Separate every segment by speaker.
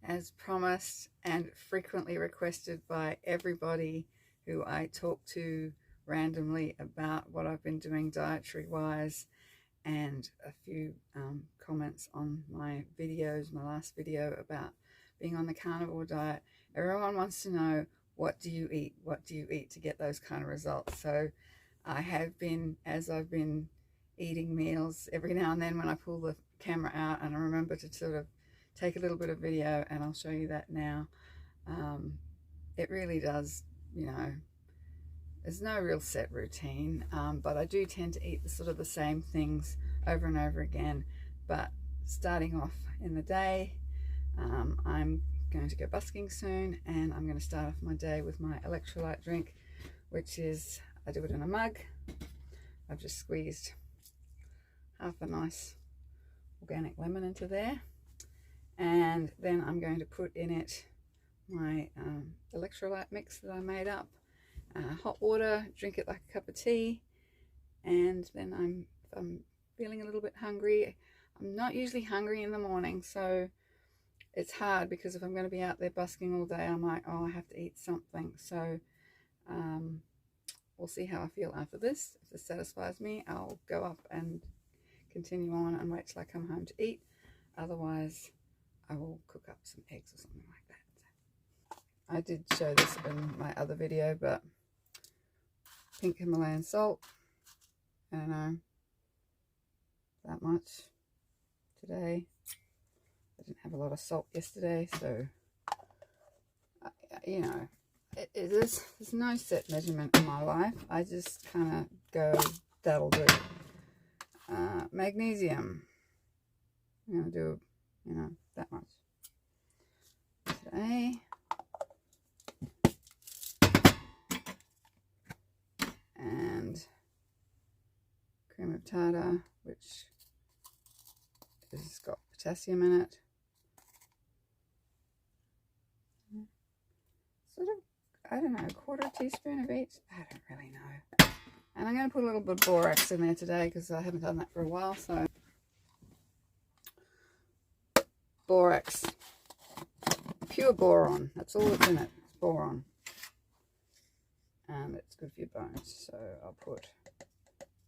Speaker 1: as promised and frequently requested by everybody who I talk to randomly about what I've been doing dietary wise, and a few comments on my videos, my last video about being on the carnivore diet. Everyone wants to know, what do you eat? What do you eat to get those kind of results? So I have been, as I've been eating meals, every now and then when I pull the camera out and I remember to sort of take a little bit of video, and I'll show you that now. It really does, you know, there's no real set routine, but I do tend to eat the sort of the same things over and over again. But starting off in the day, I'm going to go busking soon, and I'm going to start off my day with my electrolyte drink, which is, I do it in a mug. I've just squeezed half a nice organic lemon into there, and then I'm going to put in it my electrolyte mix that I made up. Hot water, drink it like a cup of tea, and then I'm feeling a little bit hungry. I'm not usually hungry in the morning, so it's hard, because if I'm going to be out there busking all day, I'm like, oh, I have to eat something. So we'll see how I feel after this. If this satisfies me, I'll go up and continue on and wait till I come home to eat. Otherwise, I will cook up some eggs or something like that. I did show this in my other video, but pink Himalayan salt, I don't know, that much today. I didn't have a lot of salt yesterday, so you know, there's no set measurement in my life. I just kind of go, that'll do. Magnesium, I'm gonna do, you know, that much today. And cream of tartar, which has got potassium in it. Sort of, I don't know, a quarter teaspoon of each. I don't really know. And I'm going to put a little bit of borax in there today, because I haven't done that for a while. So borax, pure boron. That's all that's in it. It's boron. And it's good for your bones. So I'll put,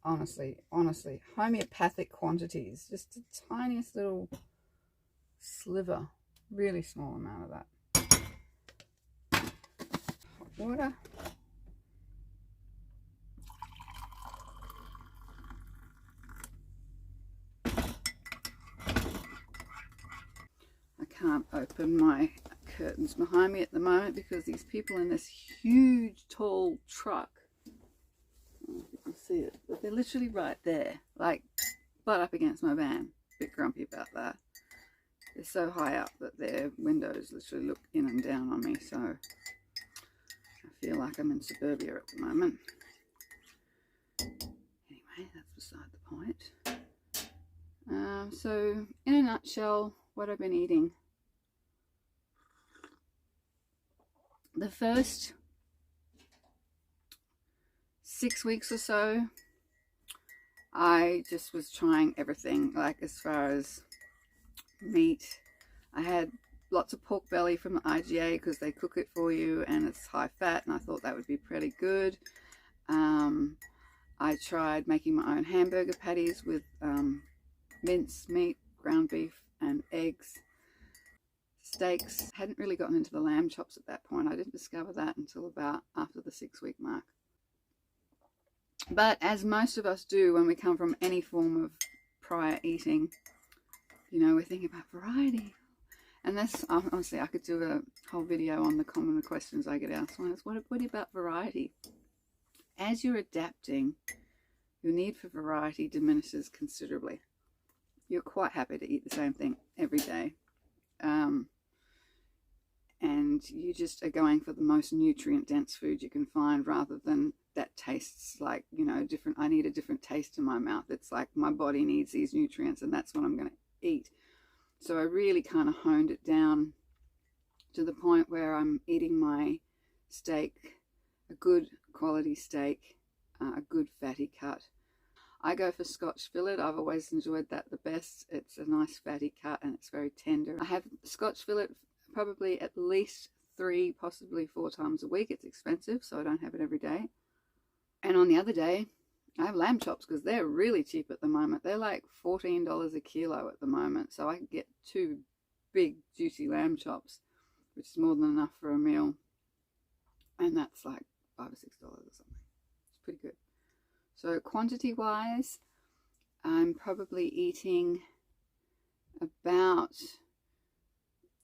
Speaker 1: honestly, homeopathic quantities. Just the tiniest little sliver, really small amount of that. Hot water. I can't open my curtains behind me at the moment because these people in this huge tall truck, you can see it, but they're literally right there, like butt up against my van. A bit grumpy about that. They're so high up that their windows literally look in and down on me, so I feel like I'm in suburbia at the moment. Anyway, that's beside the point. So in a nutshell, what I've been eating. The first 6 weeks or so, I just was trying everything, like as far as meat. I had lots of pork belly from the IGA because they cook it for you and it's high fat, and I thought that would be pretty good. I tried making my own hamburger patties with minced meat, ground beef and eggs. Steaks. Hadn't really gotten into the lamb chops at that point. I didn't discover that until about after the 6 week mark. But as most of us do when we come from any form of prior eating, you know, we're thinking about variety. And that's, honestly, I could do a whole video on the common questions I get asked. One is, what about variety? As you're adapting, your need for variety diminishes considerably. You're quite happy to eat the same thing every day. And you just are going for the most nutrient dense food you can find, rather than that tastes like, you know, different. I need a different taste in my mouth. It's like my body needs these nutrients and that's what I'm going to eat. So I really kind of honed it down to the point where I'm eating my steak, a good quality steak, a good fatty cut. I go for Scotch fillet. I've always enjoyed that the best. It's a nice fatty cut and it's very tender. I have Scotch fillet probably at least 3, possibly 4 times a week. It's expensive, so I don't have it every day. And on the other day, I have lamb chops because they're really cheap at the moment. They're like $14 a kilo at the moment, so I can get 2 big juicy lamb chops, which is more than enough for a meal, and that's like $5 or $6 or something. It's pretty good. So quantity wise, I'm probably eating about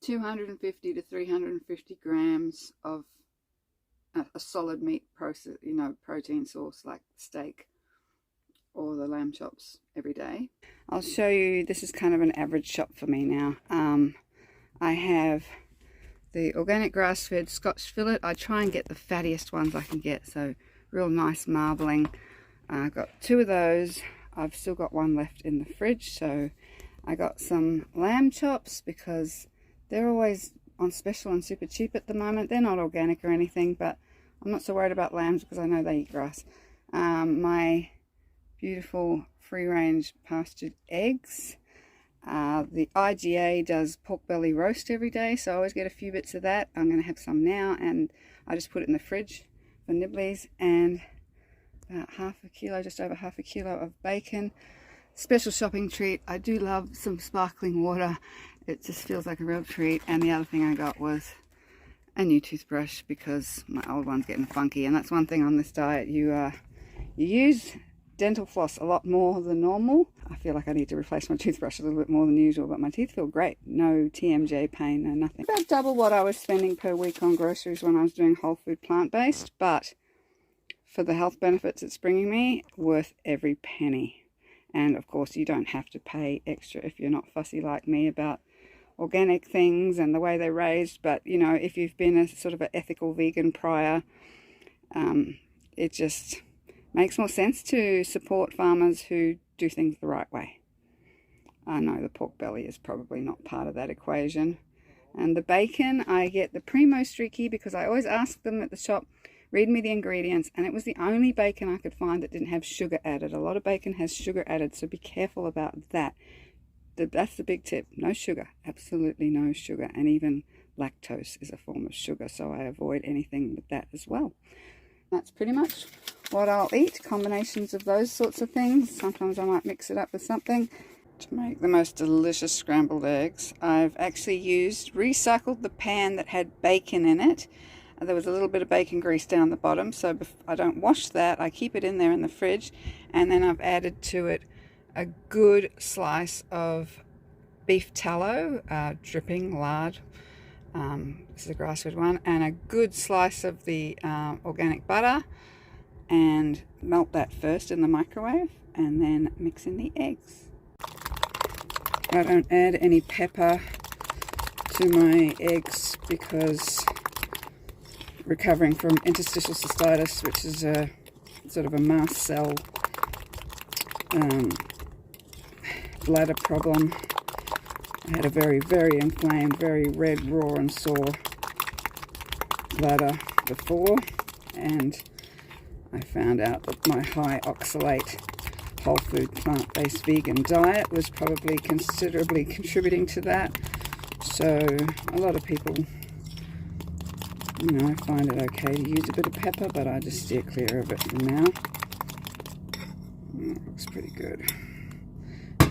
Speaker 1: 250 to 350 grams of a solid meat process, protein source like steak or the lamb chops every day. I'll show you, this is kind of an average shop for me now. I have the organic grass-fed Scotch fillet. I try and get the fattiest ones I can get, so real nice marbling. I've got 2 of those. I've still got 1 left in the fridge, so I got some lamb chops because they're always on special and super cheap at the moment. They're not organic or anything, but I'm not so worried about lambs because I know they eat grass. My beautiful free-range pastured eggs. The IGA does pork belly roast every day, so I always get a few bits of that. I'm going to have some now, and I just put it in the fridge for nibblies. And about half a kilo, just over half a kilo of bacon. Special shopping treat. I do love some sparkling water. It just feels like a real treat. And the other thing I got was a new toothbrush because my old one's getting funky. And that's one thing on this diet. You use dental floss a lot more than normal. I feel like I need to replace my toothbrush a little bit more than usual, but my teeth feel great. No TMJ pain, no nothing. About double what I was spending per week on groceries when I was doing whole food plant-based, but for the health benefits it's bringing me, worth every penny. And of course you don't have to pay extra if you're not fussy like me about organic things and the way they're raised. But if you've been a sort of an ethical vegan prior, it just makes more sense to support farmers who do things the right way. I know the pork belly is probably not part of that equation. And the bacon, I get the Primo Streaky because I always ask them at the shop, read me the ingredients, and it was the only bacon I could find that didn't have sugar added. A lot of bacon has sugar added, so be careful about that. That's the big tip. No sugar. Absolutely no sugar. And even lactose is a form of sugar, so I avoid anything with that as well. That's pretty much what I'll eat. Combinations of those sorts of things. Sometimes I might mix it up with something. To make the most delicious scrambled eggs, I've actually recycled the pan that had bacon in it. There was a little bit of bacon grease down the bottom, so I don't wash that. I keep it in there in the fridge, and then I've added to it a good slice of beef tallow, dripping lard. This is a grass-fed one, and a good slice of the organic butter, and melt that first in the microwave, and then mix in the eggs. I don't add any pepper to my eggs because recovering from interstitial cystitis, which is a sort of a mast cell bladder problem. I had a very, very inflamed, very red, raw and sore bladder before, and I found out that my high oxalate whole food plant-based vegan diet was probably considerably contributing to that. So a lot of people find it okay to use a bit of pepper, but I just steer clear of it for now. It looks pretty good.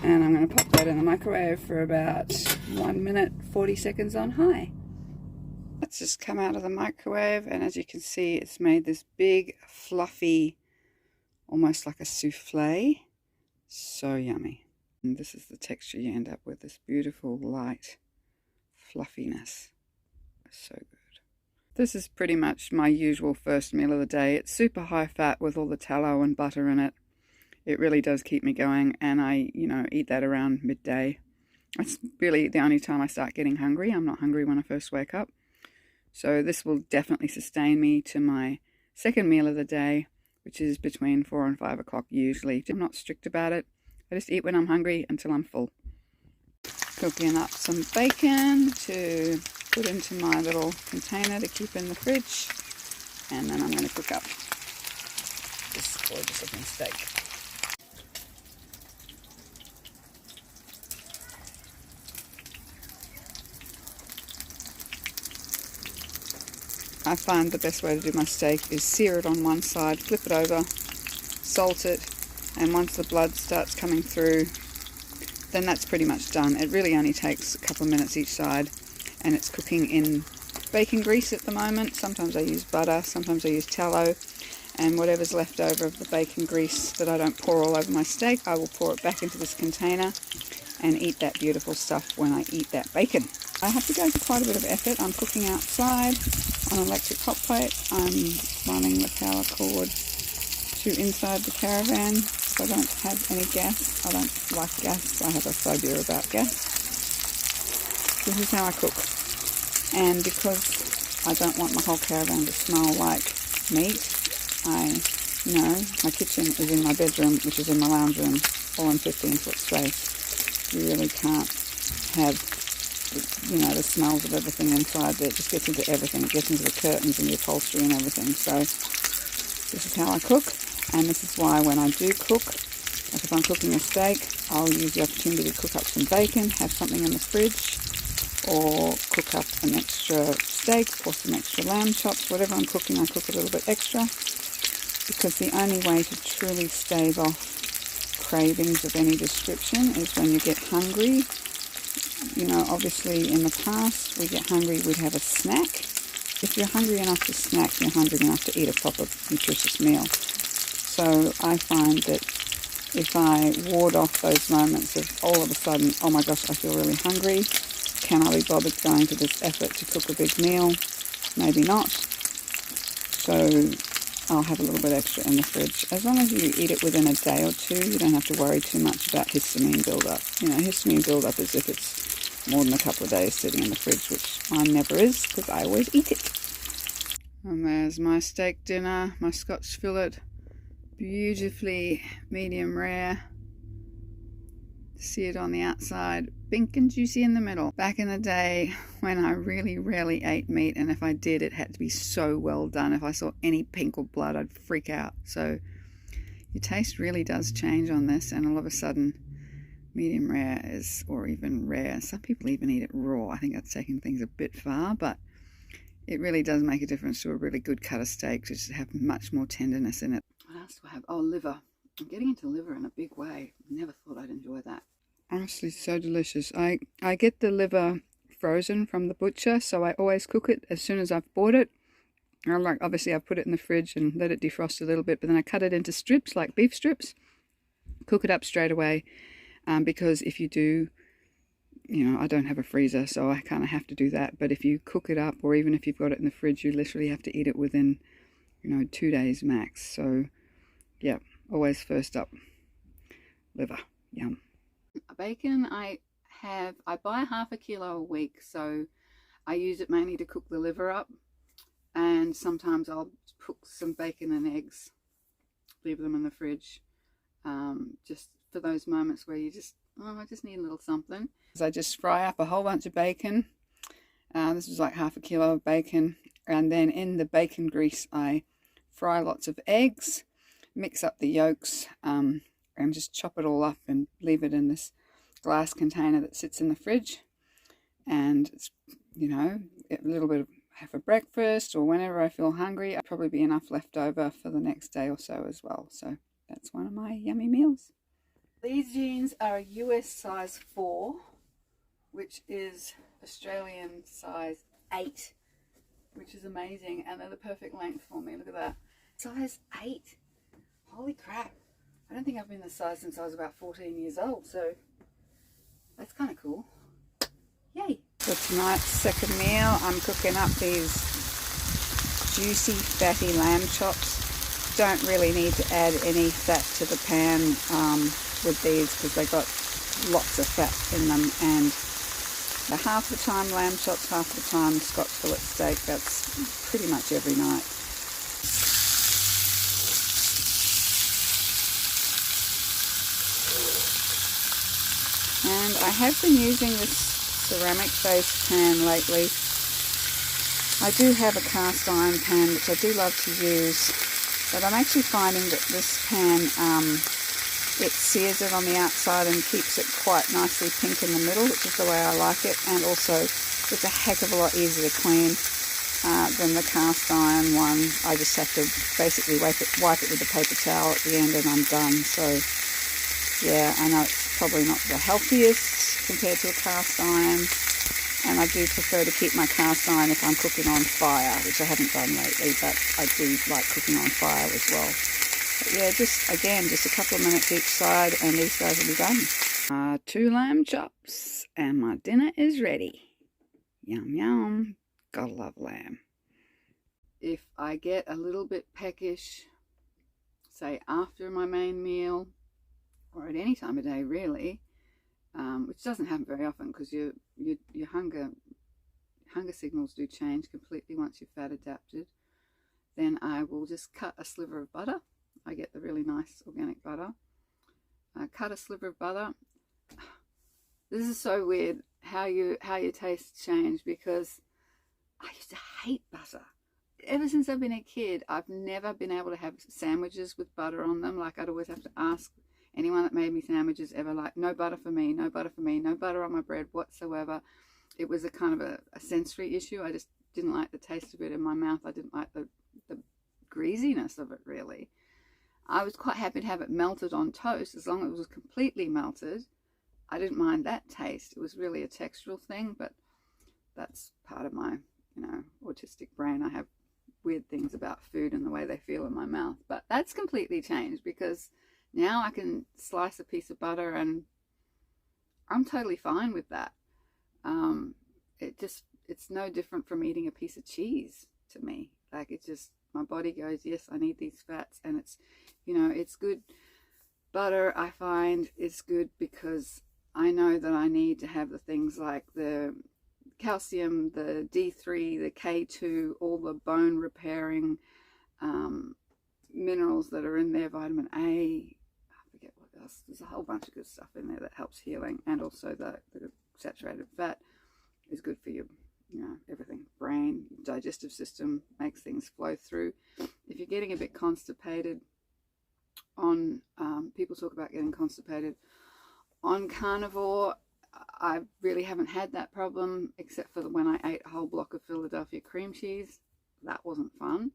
Speaker 1: And I'm going to pop that in the microwave for about 1 minute 40 seconds on high. That's just come out of the microwave, and as you can see, it's made this big fluffy, almost like a souffle. So yummy. And this is the texture you end up with, this beautiful light fluffiness. So good. This is pretty much my usual first meal of the day. It's super high fat with all the tallow and butter in it. It really does keep me going, and I, eat that around midday. That's really the only time I start getting hungry. I'm not hungry when I first wake up. So this will definitely sustain me to my second meal of the day, which is between 4 and 5 o'clock usually. I'm not strict about it. I just eat when I'm hungry until I'm full. Cooking up some bacon to put into my little container to keep in the fridge. And then I'm going to cook up this gorgeous looking steak. I find the best way to do my steak is sear it on one side, flip it over, salt it, and once the blood starts coming through, then that's pretty much done. It really only takes a couple of minutes each side, and it's cooking in bacon grease at the moment. Sometimes I use butter, sometimes I use tallow, and whatever's left over of the bacon grease that I don't pour all over my steak, I will pour it back into this container and eat that beautiful stuff when I eat that bacon. I have to go to quite a bit of effort. I'm cooking outside on an electric hot plate. I'm running the power cord to inside the caravan so I don't have any gas. I don't like gas. I have a phobia about gas. This is how I cook. And because I don't want my whole caravan to smell like meat, my kitchen is in my bedroom, which is in my lounge room, all in 15-foot space. You really can't have the smells of everything inside there. It just gets into everything. It gets into the curtains and the upholstery and everything. So this is how I cook, and this is why when I do cook, like if I'm cooking a steak, I'll use the opportunity to cook up some bacon, have something in the fridge, or cook up an extra steak or some extra lamb chops. Whatever I'm cooking, I cook a little bit extra, because the only way to truly stave off cravings of any description is when you get hungry. Obviously in the past we get hungry, we'd have a snack. If you're hungry enough to snack, you're hungry enough to eat a proper nutritious meal. So I find that if I ward off those moments of all of a sudden, oh my gosh, I feel really hungry, can I be bothered going to this effort to cook a big meal? Maybe not. So I'll have a little bit extra in the fridge. As long as you eat it within a day or two, you don't have to worry too much about histamine buildup. Histamine buildup is if it's more than a couple of days sitting in the fridge, which mine never is, because I always eat it. And there's my steak dinner, my Scotch fillet, beautifully medium rare, seared on the outside, pink and juicy in the middle. Back in the day when I really rarely ate meat, and if I did, it had to be so well done. If I saw any pink or blood, I'd freak out. So your taste really does change on this, and all of a sudden medium rare is, or even rare. Some people even eat it raw. I think that's taking things a bit far, but it really does make a difference to a really good cut of steak to just have much more tenderness in it. What else do I have? Oh, liver. I'm getting into liver in a big way. Never thought I'd enjoy that. Honestly, so delicious. I get the liver frozen from the butcher, so I always cook it as soon as I've bought it. Obviously I've put it in the fridge and let it defrost a little bit, but then I cut it into strips, like beef strips, cook it up straight away. Because if you do, I don't have a freezer, so I kind of have to do that. But if you cook it up, or even if you've got it in the fridge, you literally have to eat it within, 2 days max. So, yeah, always first up, liver, yum. Bacon, I buy half a kilo a week, so I use it mainly to cook the liver up. And sometimes I'll cook some bacon and eggs, leave them in the fridge, just for those moments where you just, I just need a little something. So I just fry up a whole bunch of bacon. This is like half a kilo of bacon. And then in the bacon grease, I fry lots of eggs, mix up the yolks, and just chop it all up and leave it in this glass container that sits in the fridge. And it's, a little bit of for breakfast or whenever I feel hungry. I'll probably be enough left over for the next day or so as well. So that's one of my yummy meals. These jeans are a US size 4, which is Australian size 8, which is amazing, and they're the perfect length for me. Look at that. Size 8. Holy crap. I don't think I've been this size since I was about 14 years old, so that's kind of cool. Yay. For tonight's second meal, I'm cooking up these juicy, fatty lamb chops. Don't really need to add any fat to the pan with these, because they got lots of fat in them, and half the time lamb chops, half the time Scotch fillet steak. That's pretty much every night. And I have been using this ceramic based pan lately. I do have a cast iron pan which I do love to use, but I'm actually finding that this pan it sears it on the outside and keeps it quite nicely pink in the middle, which is the way I like it, and also it's a heck of a lot easier to clean than the cast iron one. I just have to basically wipe it with a paper towel at the end and I'm done. So yeah, I know it's probably not the healthiest compared to a cast iron, and I do prefer to keep my cast iron if I'm cooking on fire, which I haven't done lately, but I do like cooking on fire as well. But yeah, just a couple of minutes each side and these guys will be done. 2 lamb chops and my dinner is ready. Yum yum. Gotta love lamb. If I get a little bit peckish, say after my main meal, or at any time of day really, which doesn't happen very often because your hunger signals do change completely once you've fat adapted, then I will just cut a sliver of butter. I get the really nice organic butter. Cut a sliver of butter. This is so weird how your tastes change, because I used to hate butter. Ever since I've been a kid, I've never been able to have sandwiches with butter on them. Like, I'd always have to ask anyone that made me sandwiches ever, like, no butter for me, no butter for me, no butter on my bread whatsoever. It was a kind of a sensory issue. I just didn't like the taste of it in my mouth. I didn't like the greasiness of it, really. I was quite happy to have it melted on toast as long as it was completely melted. I didn't mind that taste. It was really a textural thing, but that's part of my, autistic brain. I have weird things about food and the way they feel in my mouth. But that's completely changed, because now I can slice a piece of butter and I'm totally fine with that. It's no different from eating a piece of cheese to me. Like, it just, my body goes, yes, I need these fats, and it's, it's good. Butter, I find, is good because I know that I need to have the things like the calcium, the D3, the K2, all the bone repairing minerals that are in there, vitamin A, I forget what else. There's a whole bunch of good stuff in there that helps healing, and also the saturated fat is good for your, everything. Brain, digestive system, makes things flow through. If you're getting a bit constipated on, people talk about getting constipated on carnivore. I really haven't had that problem, except for when I ate a whole block of Philadelphia cream cheese. That wasn't fun.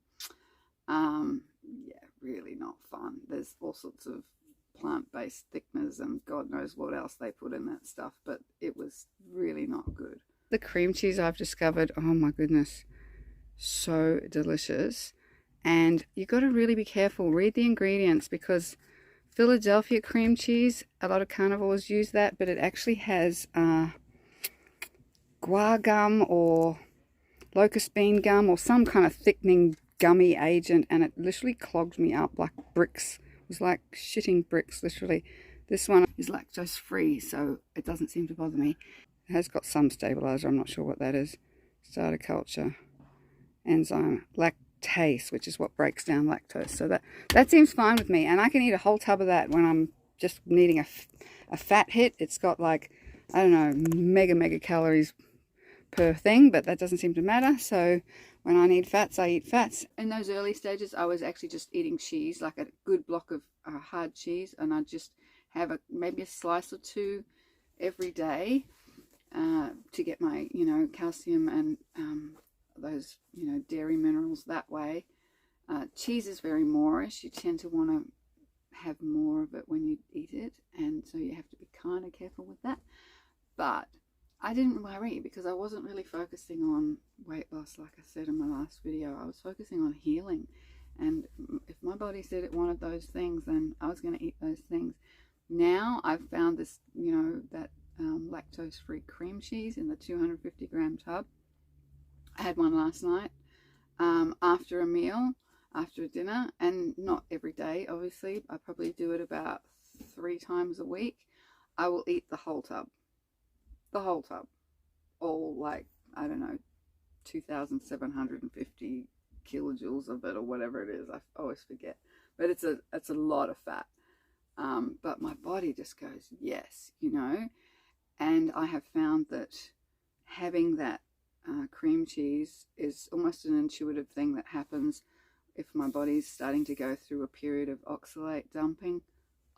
Speaker 1: Yeah, really not fun. There's all sorts of plant-based thickeners and God knows what else they put in that stuff, but it was really not good. The cream cheese I've discovered, oh my goodness, so delicious. And you got to really be careful. Read the ingredients, because Philadelphia cream cheese, a lot of carnivores use that, but it actually has guar gum or locust bean gum or some kind of thickening gummy agent, and it literally clogged me up like bricks. It was like shitting bricks, literally. This one is lactose free, so it doesn't seem to bother me. It has got some stabilizer, I'm not sure what that is. Starter culture, enzyme, lactase, which is what breaks down lactose. So that seems fine with me, and I can eat a whole tub of that when I'm just needing a fat hit. It's got like, I don't know, mega calories per thing, but that doesn't seem to matter. So when I need fats, I eat fats. In those early stages, I was actually just eating cheese, like a good block of hard cheese, and I'd just have maybe a slice or two every day to get my, calcium and those, dairy minerals that way. Cheese is very moreish. You tend to want to have more of it when you eat it, and so you have to be kind of careful with that. But I didn't worry, because I wasn't really focusing on weight loss, like I said in my last video. I was focusing on healing, and if my body said it wanted those things, then I was going to eat those things. Now I've found this, that lactose-free cream cheese in the 250 gram tub. I had one last night after a meal, after a dinner, and not every day, obviously. I probably do it about 3 times a week. I will eat the whole tub. The whole tub. All, like, I don't know, 2,750 kilojoules of it, or whatever it is. I always forget. But it's a lot of fat. But my body just goes, yes, And I have found that having that cream cheese is almost an intuitive thing that happens if my body's starting to go through a period of oxalate dumping.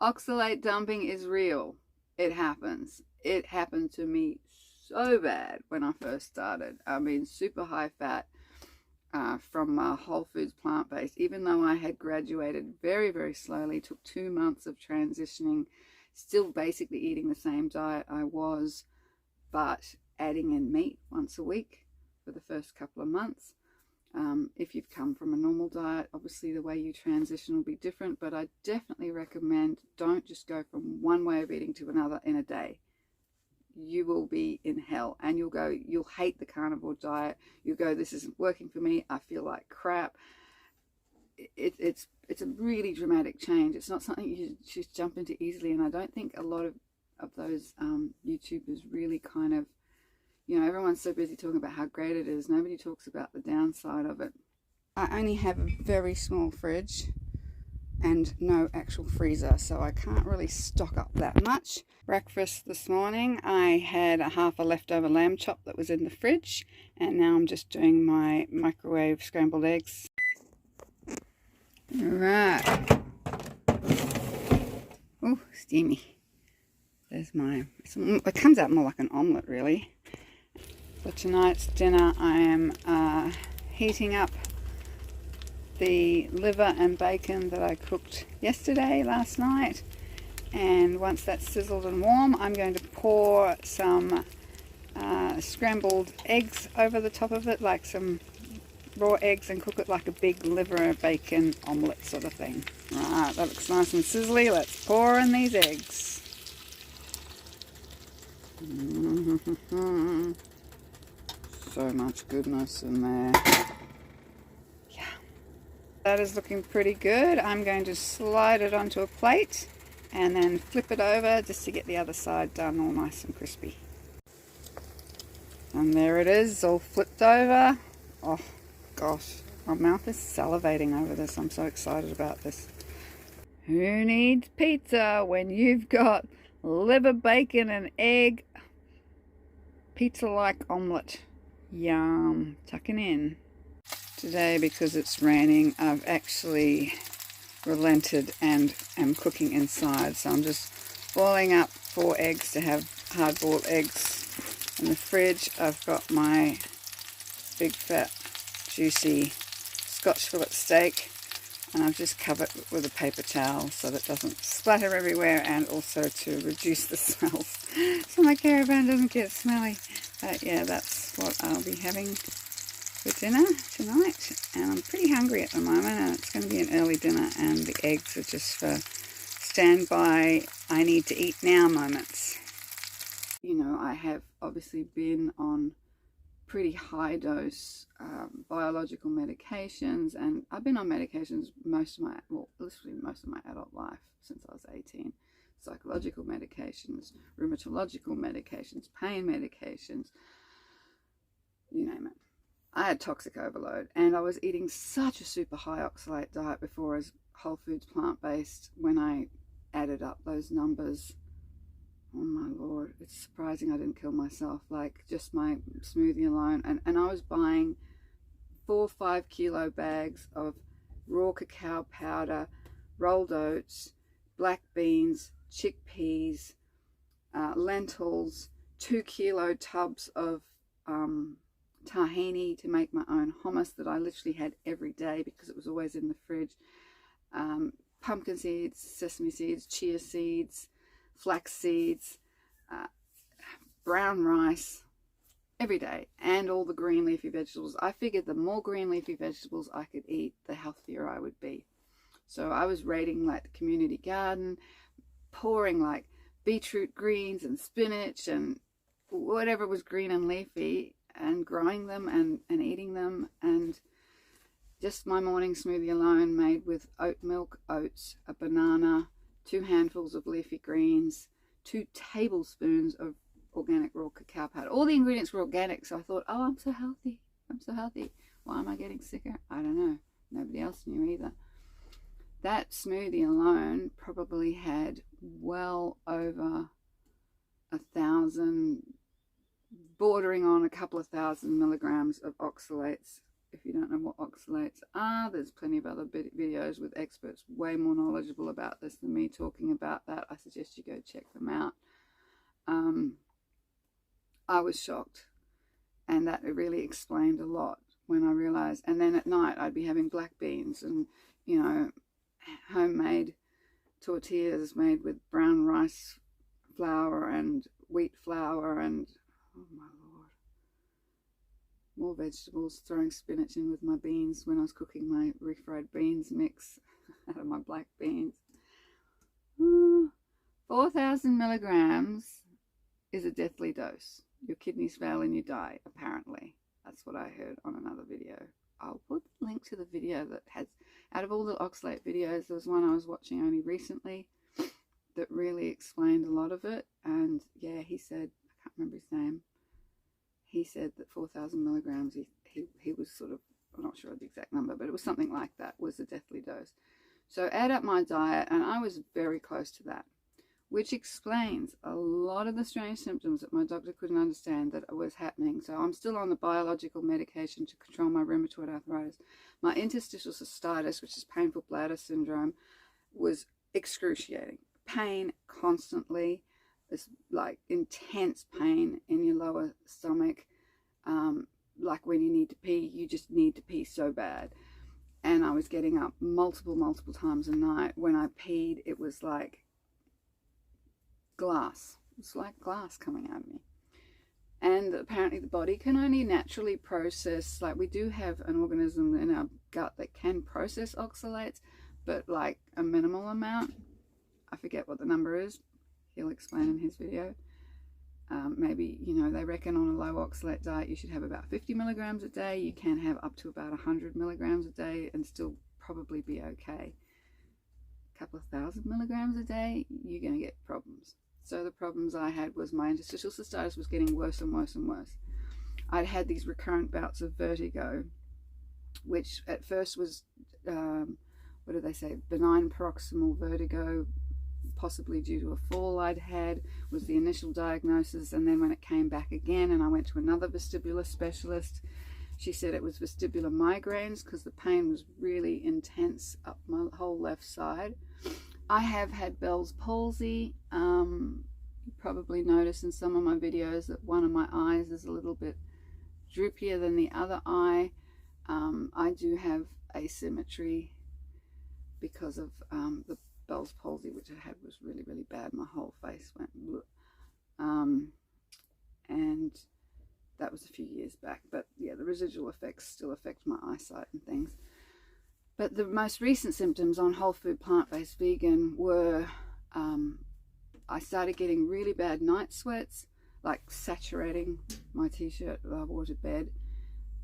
Speaker 1: Oxalate dumping is real. It happens. It happened to me so bad when I first started. I mean, super high fat, from whole foods plant-based, even though I had graduated very, very slowly, took 2 months of transitioning, still basically eating the same diet I was, but adding in meat once a week for the first couple of months. If you've come from a normal diet, obviously the way you transition will be different, but I definitely recommend don't just go from one way of eating to another in a day. You will be in hell, and you'll hate the carnivore diet. You'll go, this isn't working for me, I feel like crap. It's a really dramatic change. It's not something you should jump into easily, and I don't think a lot of those YouTubers really kind of, you know, everyone's so busy talking about how great it is. Nobody talks about the downside of it. I only have a very small fridge and no actual freezer, so I can't really stock up that much. Breakfast this morning, I had half a leftover lamb chop that was in the fridge, and now I'm just doing my microwave scrambled eggs. Right. Oh, steamy. There's it comes out more like an omelette, really. For tonight's dinner, I am heating up the liver and bacon that I cooked last night, and once that's sizzled and warm, I'm going to pour some scrambled eggs over the top of it, like some raw eggs, and cook it like a big liver bacon omelette sort of thing. Right, that looks nice and sizzly. Let's pour in these eggs. So much goodness in there. Yeah, that is looking pretty good. I'm going to slide it onto a plate and then flip it over just to get the other side done all nice and crispy. And there it is, all flipped over. Oh gosh, my mouth is salivating over this. I'm so excited about this. Who needs pizza when you've got liver, bacon and egg pizza-like omelette? Yum. Tucking in. Today, because it's raining, I've actually relented and am cooking inside. So I'm just boiling up 4 eggs to have hard-boiled eggs. In the fridge, I've got my big, fat, juicy Scotch fillet steak, and I've just covered it with a paper towel so that it doesn't splatter everywhere, and also to reduce the smells so my caravan doesn't get smelly. But yeah, that's what I'll be having for dinner tonight, and I'm pretty hungry at the moment, and it's going to be an early dinner, and the eggs are just for standby, I need to eat now moments. You know, I have obviously been on pretty high dose biological medications, and I've been on medications literally most of my adult life since I was 18. Psychological medications, rheumatological medications, pain medications, you name it. I had toxic overload, and I was eating such a super high oxalate diet before as whole foods plant-based. When I added up those numbers, oh my lord, it's surprising I didn't kill myself. Like, just my smoothie alone, and I was buying 4 5-kilo bags of raw cacao powder, rolled oats, black beans, chickpeas, lentils, 2-kilo tubs of tahini to make my own hummus that I literally had every day because it was always in the fridge, pumpkin seeds, sesame seeds, chia seeds, flax seeds, brown rice every day, and all the green leafy vegetables. I figured the more green leafy vegetables I could eat, the healthier I would be. So I was raiding like the community garden, pouring like beetroot greens and spinach and whatever was green and leafy, and growing them and eating them. And just my morning smoothie alone, made with oat milk, oats, a banana, 2 handfuls of leafy greens, 2 tablespoons of organic raw cacao powder. All the ingredients were organic, so I thought, oh, I'm so healthy. I'm so healthy. Why am I getting sicker? I don't know. Nobody else knew either. That smoothie alone probably had well over 1,000, bordering on a couple of thousand milligrams of oxalates. If you don't know what oxalates are, there's plenty of other videos with experts way more knowledgeable about this than me talking about that. I suggest you go check them out. I was shocked, and that really explained a lot. when I realized. And then at night I'd be having black beans and, you know, homemade tortillas made with brown rice flour and wheat flour and, oh my lord, more vegetables, throwing spinach in with my beans when I was cooking my refried beans mix out of my black beans. 4,000 milligrams is a deathly dose. Your kidneys fail and you die, apparently. That's what I heard on another video. I'll put the link to the video that has, out of all the oxalate videos, there was one I was watching only recently that really explained a lot of it. And yeah, he said, I can't remember his name, he said that 4,000 milligrams, he was sort of, I'm not sure of the exact number, but it was something like that, was the deathly dose. So add up my diet, and I was very close to that, which explains a lot of the strange symptoms that my doctor couldn't understand that was happening. So I'm still on the biological medication to control my rheumatoid arthritis. My interstitial cystitis, which is painful bladder syndrome, was excruciating. Pain constantly, this like intense pain in your lower stomach, like when you need to pee, you just need to pee so bad. And I was getting up multiple times a night. When I peed, it was like glass. It's like glass coming out of me. And apparently the body can only naturally process, like we do have an organism in our gut that can process oxalates, but like a minimal amount. I forget what the number is. He'll explain in his video. Maybe, you know, they reckon on a low oxalate diet you should have about 50 milligrams a day. You can have up to about 100 milligrams a day and still probably be okay. A couple of thousand milligrams a day, you're going to get problems. So the problems I had was my interstitial cystitis was getting worse and worse and worse. I'd had these recurrent bouts of vertigo, which at first was, what do they say, benign paroxysmal vertigo, possibly due to a fall I'd had, was the initial diagnosis. And then when it came back again and I went to another vestibular specialist, she said it was vestibular migraines because the pain was really intense up my whole left side. I have had Bell's palsy. You probably noticed in some of my videos that one of my eyes is a little bit droopier than the other eye. I do have asymmetry because of the Bell's palsy, which I had was really bad. My whole face went bleh. And that was a few years back, but yeah, the residual effects still affect my eyesight and things. But the most recent symptoms on whole food plant-based vegan were I started getting really bad night sweats, like saturating my t-shirt that I wore to bed,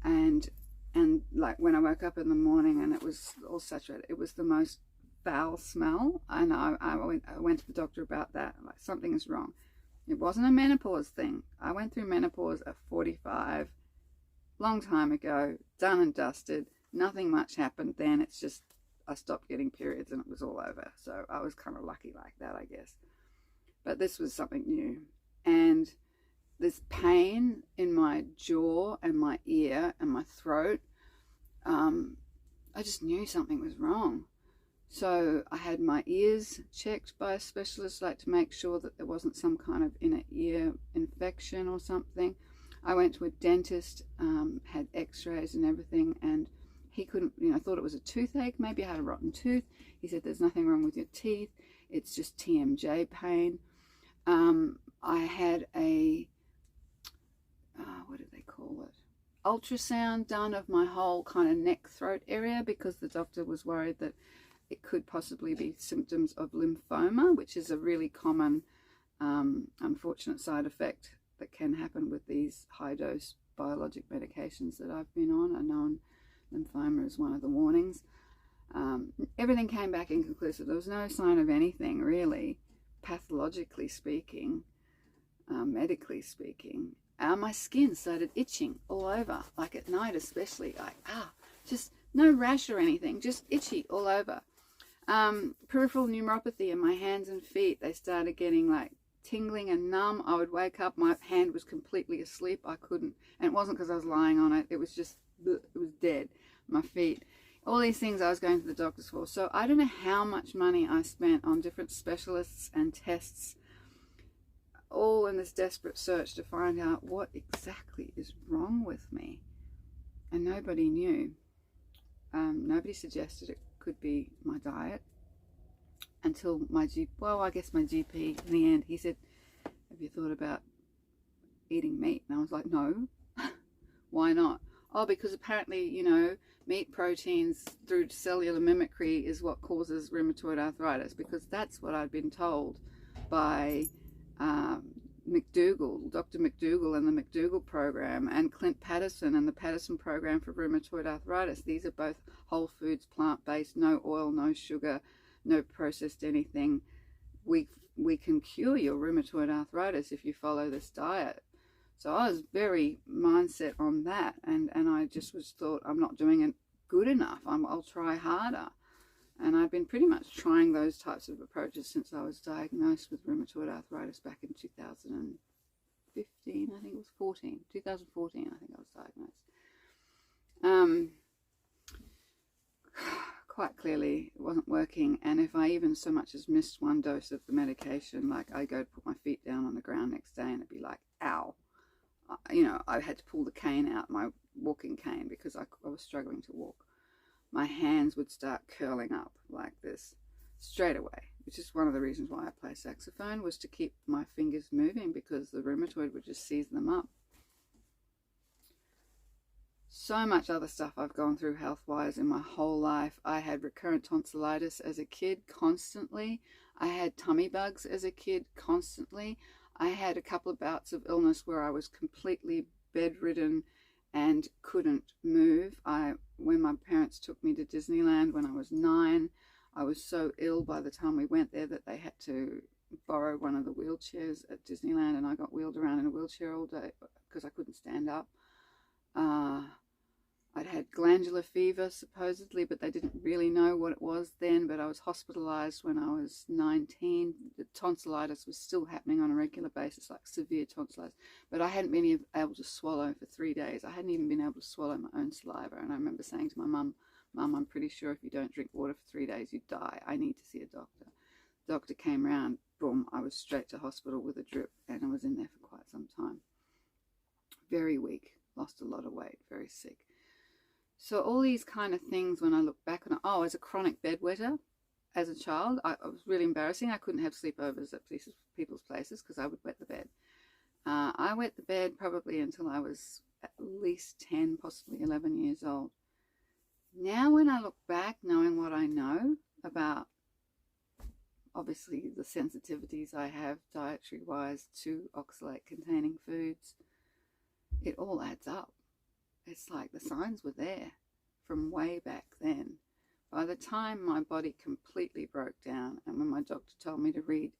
Speaker 1: and like when I woke up in the morning and it was all saturated, it was the most foul smell. And I went to the doctor about that. Like, something is wrong. It wasn't a menopause thing. I went through menopause at 45, long time ago, done and dusted. Nothing much happened then. It's just I stopped getting periods and it was all over. So I was kind of lucky like that, I guess. But this was something new. And this pain in my jaw and my ear and my throat, I just knew something was wrong. So I had my ears checked by a specialist, like to make sure that there wasn't some kind of inner ear infection or something. I went to a dentist, had x-rays and everything, and he couldn't, you know, thought it was a toothache. Maybe I had a rotten tooth. He said, there's nothing wrong with your teeth. It's just TMJ pain. I had a, what do they call it? Ultrasound done of my whole kind of neck throat area because the doctor was worried that it could possibly be symptoms of lymphoma, which is a really common, unfortunate side effect that can happen with these high-dose biologic medications that I've been on. A known lymphoma is one of the warnings. Everything came back inconclusive. There was no sign of anything, really, pathologically speaking, medically speaking. My skin started itching all over, like at night especially, like, just no rash or anything, just itchy all over. Peripheral neuropathy in my hands and feet, they started getting like tingling and numb. I would wake up, my hand was completely asleep. I couldn't, and it wasn't because I was lying on it, it was just, it was dead. My feet, all these things I was going to the doctors for. So I don't know how much money I spent on different specialists and tests, all in this desperate search to find out what exactly is wrong with me. And and nobody knew. Nobody suggested it could be my diet until my GP, well, I guess my GP in the end, he said, have you thought about eating meat? And I was like, no. Why not? Oh, because apparently, you know, meat proteins through cellular mimicry is what causes rheumatoid arthritis, because that's what I'd been told by McDougall, Dr. McDougall and the McDougall program, and Clint Patterson and the Patterson program for rheumatoid arthritis. These are both whole foods, plant-based, no oil, no sugar, no processed anything. We can cure your rheumatoid arthritis if you follow this diet. So I was very mindset on that, and I just thought, I'm not doing it good enough. I'll try harder. And I've been pretty much trying those types of approaches since I was diagnosed with rheumatoid arthritis back in 2015, I think it was 2014, I think I was diagnosed. Quite clearly it wasn't working, and if I even so much as missed one dose of the medication, like I go to put my feet down on the ground next day and it'd be like, ow. You know, I had to pull the cane out, my walking cane, because I was struggling to walk. My hands would start curling up like this straight away, which is one of the reasons why I play saxophone, was to keep my fingers moving, because the rheumatoid would just seize them up. So much other stuff I've gone through health-wise in my whole life. I had recurrent tonsillitis as a kid constantly. I had tummy bugs as a kid constantly. I had a couple of bouts of illness where I was completely bedridden and couldn't move. When my parents took me to Disneyland when I was 9, I was so ill by the time we went there that they had to borrow one of the wheelchairs at Disneyland, and I got wheeled around in a wheelchair all day because I couldn't stand up. I'd had glandular fever supposedly, but they didn't really know what it was then, but I was hospitalized when I was 19. The tonsillitis was still happening on a regular basis, like severe tonsillitis, but I hadn't been able to swallow for 3 days. I hadn't even been able to swallow my own saliva, and I remember saying to my mum, I'm pretty sure if you don't drink water for 3 days, you die. I need to see a doctor. The doctor came round, boom, I was straight to hospital with a drip, and I was in there for quite some time. Very weak, lost a lot of weight, very sick. So all these kind of things, when I look back on it, I was a chronic bedwetter as a child. It was really embarrassing. I couldn't have sleepovers at people's places because I would wet the bed. I wet the bed probably until I was at least 10, possibly 11 years old. Now when I look back, knowing what I know about, obviously, the sensitivities I have dietary-wise to oxalate-containing foods, it all adds up. It's like the signs were there from way back then. By the time my body completely broke down, and when my doctor told me to read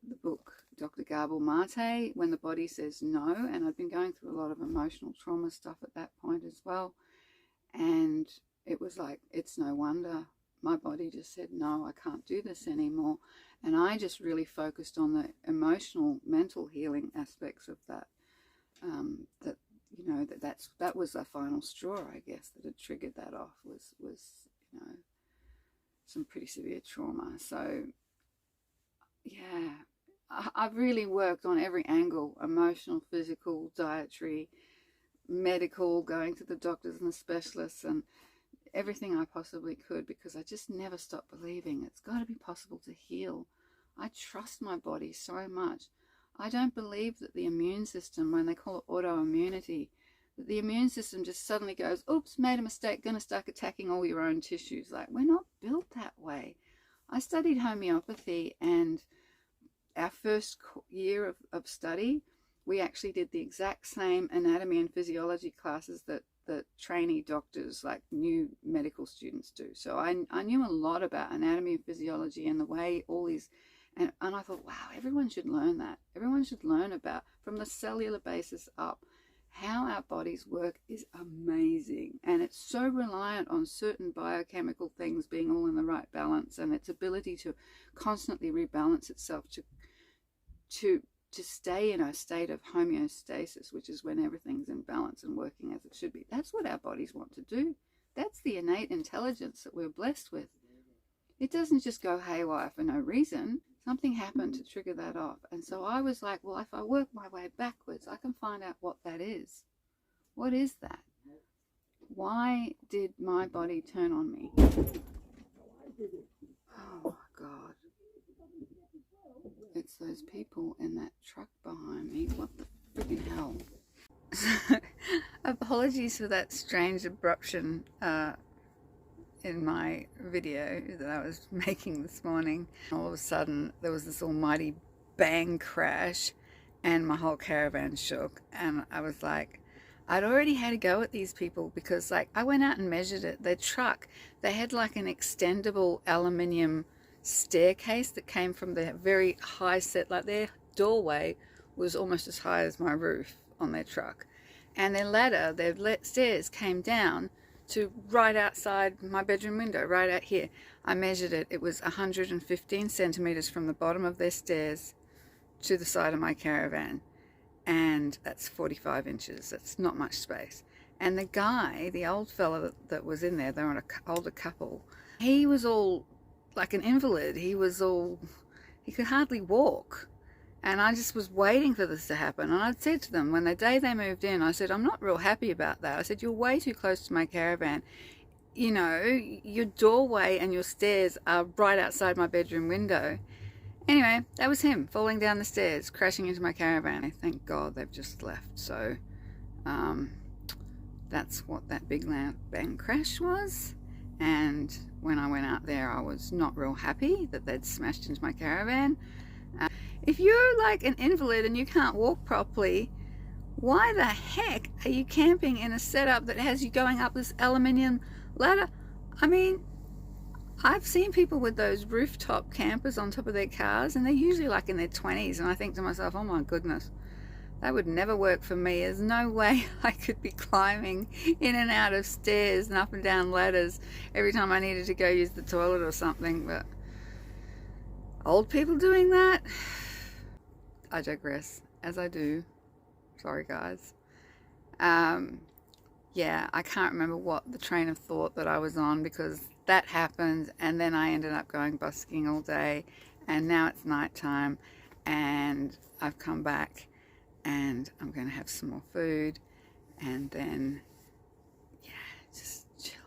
Speaker 1: the book Dr. Gabor Mate, When the Body Says No, and I'd been going through a lot of emotional trauma stuff at that point as well, and it was like, it's no wonder. My body just said, no, I can't do this anymore. And I just really focused on the emotional, mental healing aspects of that. That was the final straw, I guess, that had triggered that off, was you know, some pretty severe trauma. So yeah, I've really worked on every angle: emotional, physical, dietary, medical, going to the doctors and the specialists, and everything I possibly could, because I just never stopped believing it's got to be possible to heal. I trust my body so much. I don't believe that the immune system, when they call it autoimmunity, that the immune system just suddenly goes, oops, made a mistake, going to start attacking all your own tissues. Like, we're not built that way. I studied homeopathy, and our first year of study, we actually did the exact same anatomy and physiology classes that trainee doctors, like new medical students, do. So I knew a lot about anatomy and physiology and the way all these, and I thought, wow, everyone should learn that. Everyone should learn about, from the cellular basis up, how our bodies work is amazing. And it's so reliant on certain biochemical things being all in the right balance, and its ability to constantly rebalance itself to stay in a state of homeostasis, which is when everything's in balance and working as it should be. That's what our bodies want to do. That's the innate intelligence that we're blessed with. It doesn't just go haywire for no reason. Something happened to trigger that off. And so I was like, well, if I work my way backwards, I can find out what that is. What is that? Why did my body turn on me? Oh my God. It's those people in that truck behind me. What the freaking hell? Apologies for that strange abruption in my video that I was making this morning. All of a sudden there was this almighty bang crash and my whole caravan shook, and I was like, I'd already had a go at these people because, like, I went out and measured it. Their truck, they had like an extendable aluminium staircase that came from the very high set, like their doorway was almost as high as my roof on their truck, and their ladder, their stairs came down to right outside my bedroom window, right out here. I measured it. It was 115 centimeters from the bottom of their stairs to the side of my caravan, and that's 45 inches. That's not much space. And the guy, the old fella that was in there, they were an older couple, he was all like an invalid. He could hardly walk. And I just was waiting for this to happen. And I'd said to them, when the day they moved in, I said, I'm not real happy about that. I said, you're way too close to my caravan. You know, your doorway and your stairs are right outside my bedroom window. Anyway, that was him falling down the stairs, crashing into my caravan. Thank God they've just left. So that's what that big bang crash was. And when I went out there, I was not real happy that they'd smashed into my caravan. If you're like an invalid and you can't walk properly, why the heck are you camping in a setup that has you going up this aluminium ladder? I mean, I've seen people with those rooftop campers on top of their cars, and they're usually like in their 20s, and I think to myself, oh my goodness, that would never work for me. There's no way I could be climbing in and out of stairs and up and down ladders every time I needed to go use the toilet or something. But old people doing that? I digress, as I do. Sorry guys. Yeah, I can't remember what the train of thought that I was on, because that happened, and then I ended up going busking all day, and now it's nighttime, and I've come back, and I'm going to have some more food, and then, yeah, just chill.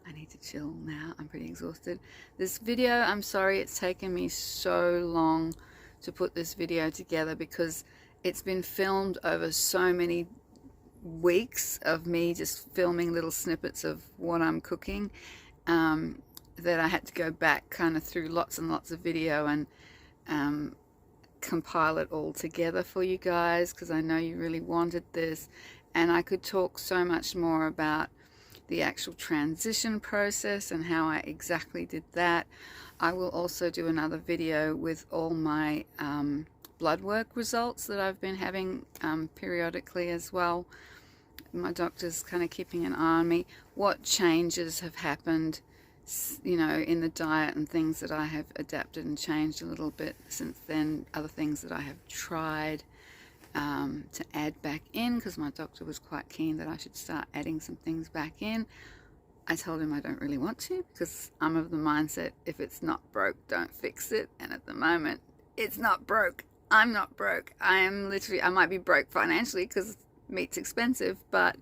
Speaker 1: I need to chill now. I'm pretty exhausted. This video, I'm sorry it's taken me so long to put this video together, because it's been filmed over so many weeks of me just filming little snippets of what I'm cooking, that I had to go back kind of through lots and lots of video and compile it all together for you guys, because I know you really wanted this, and I could talk so much more about the actual transition process and how I exactly did that. I will also do another video with all my blood work results that I've been having periodically as well. My doctor's kind of keeping an eye on me. What changes have happened, you know, in the diet and things that I have adapted and changed a little bit since then. Other things that I have tried to add back in, because my doctor was quite keen that I should start adding some things back in. I told him I don't really want to, because I'm of the mindset, if it's not broke, don't fix it. And at the moment, it's not broke. I'm not broke. I am literally, I might be broke financially because meat's expensive, but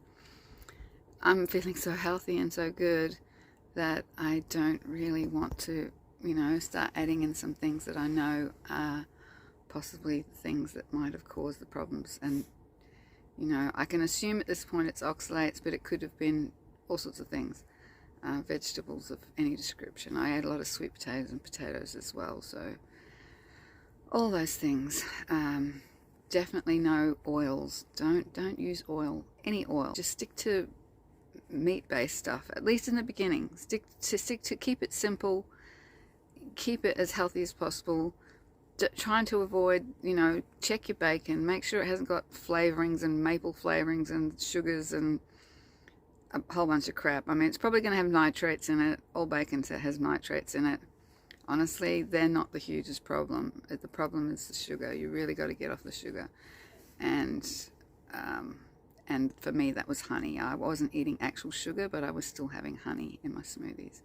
Speaker 1: I'm feeling so healthy and so good that I don't really want to, you know, start adding in some things that I know are possibly things that might have caused the problems. And, you know, I can assume at this point it's oxalates, but it could have been all sorts of things. Vegetables of any description. I ate a lot of sweet potatoes and potatoes as well, so all those things. Definitely no oils. Don't use oil, any oil. Just stick to meat-based stuff, at least in the beginning. Stick to keep it simple, keep it as healthy as possible. Trying to avoid, you know, check your bacon, make sure it hasn't got flavorings and maple flavorings and sugars and a whole bunch of crap. I mean, it's probably going to have nitrates in it. All bacon has nitrates in it. Honestly, they're not the hugest problem. The problem is the sugar. You really got to get off the sugar. And for me, that was honey. I wasn't eating actual sugar, but I was still having honey in my smoothies.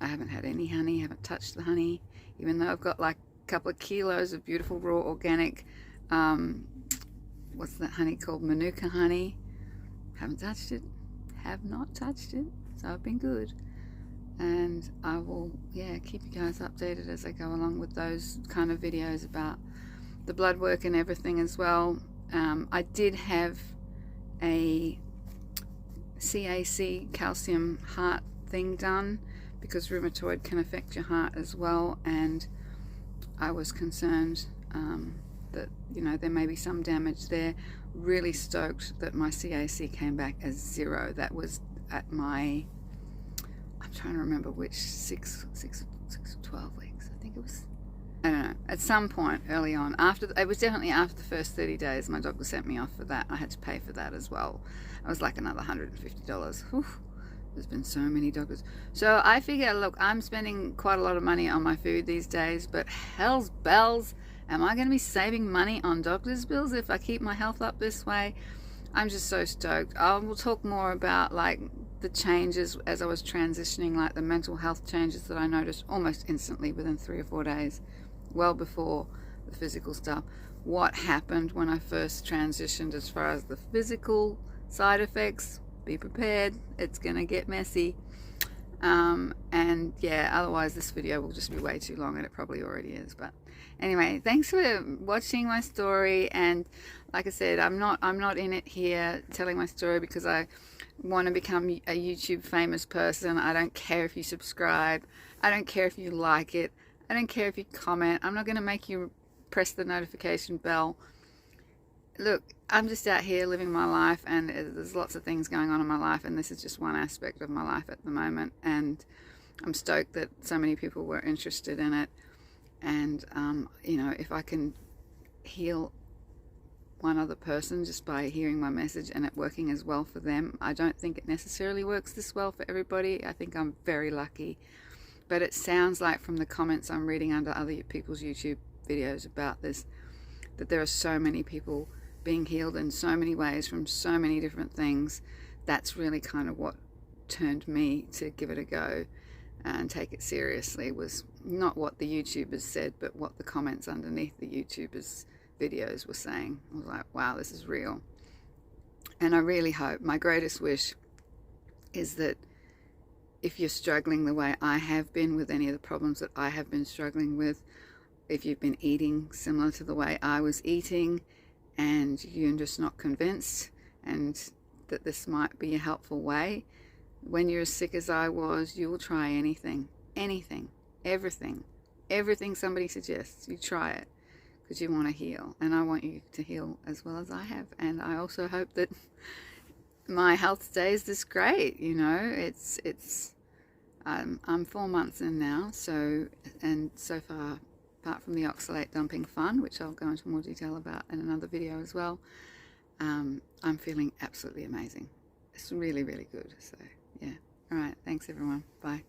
Speaker 1: I haven't had any honey, haven't touched the honey, even though I've got like a couple of kilos of beautiful raw organic, what's that honey called? Manuka honey. Haven't touched it. have not touched it, so I've been good. And I will, keep you guys updated as I go along with those kind of videos about the blood work and everything as well. I did have a CAC, calcium heart thing done, because rheumatoid can affect your heart as well, and I was concerned that, you know, there may be some damage there. Really stoked that my CAC came back as 0. That was at my, I'm trying to remember which, 6 or 12 weeks, I think it was. I don't know, at some point early on, it was definitely after the first 30 days, my doctor sent me off for that. I had to pay for that as well. It was like another $150. Whew. There's been so many doctors. So I figure, look, I'm spending quite a lot of money on my food these days, but hell's bells, am I going to be saving money on doctor's bills if I keep my health up this way? I'm just so stoked. I will talk more about like the changes as I was transitioning, like the mental health changes that I noticed almost instantly within 3 or 4 days, well before the physical stuff. What happened when I first transitioned as far as the physical side effects. Be prepared, it's gonna get messy. And yeah, otherwise this video will just be way too long, and it probably already is. But anyway, thanks for watching my story. And like I said, I'm not in it here telling my story because I want to become a YouTube famous person. I don't care if you subscribe, I don't care if you like it, I don't care if you comment. I'm not going to make you press the notification bell. Look, I'm just out here living my life, and there's lots of things going on in my life, and this is just one aspect of my life at the moment. And I'm stoked that so many people were interested in it. And you know, if I can heal one other person just by hearing my message and it working as well for them, I don't think it necessarily works this well for everybody. I think I'm very lucky, but it sounds like from the comments I'm reading under other people's YouTube videos about this, that there are so many people being healed in so many ways from so many different things. That's really kind of what turned me to give it a go and take it seriously, was not what the YouTubers said, but what the comments underneath the YouTubers videos were saying. I was like, wow, this is real. And I really hope, my greatest wish is that if you're struggling the way I have been with any of the problems that I have been struggling with, if you've been eating similar to the way I was eating and you're just not convinced, and that this might be a helpful way, when you're as sick as I was, you will try anything, everything somebody suggests, you try it because you want to heal. And I want you to heal as well as I have. And I also hope that my health stays this great. You know, I'm 4 months in now, so far, apart from the oxalate dumping fun, which I'll go into more detail about in another video as well, I'm feeling absolutely amazing. It's really, really good. So yeah. All right. Thanks everyone. Bye.